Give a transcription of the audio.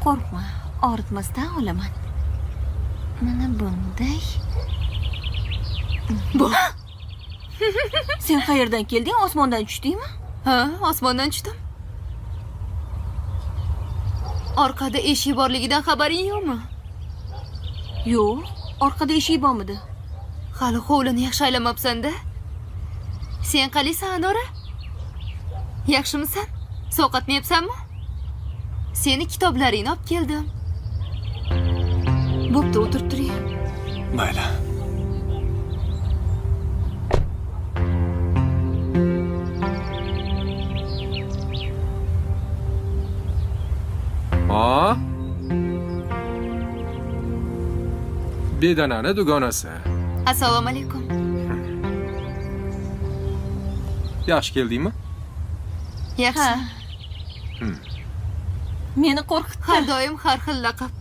Qo'rqma, og'ritmasdan olaman. Mana bunday. Bu. Sen qayerdan kelding? Osmondan tushdingmi? Ha, osmondan tushdim. Orqada eshik borligidan xabaring yo'qmi? Yo'q, orqada eshik bormidi? Hali hovlini yaxshi aylamabsan-da. Sen qalaysan, Anora? Yaxshimisan? Sovqatmayapsanmi? Seni kitoblaringni olib keldim. Bo'pti, o'tirib turing. Mayli. Bedanani dugonasi. Assalomu alaykum. Yaxshi keldingmi? Yaxshi. Meni qo'rqitdi. Har doim har xil laqab.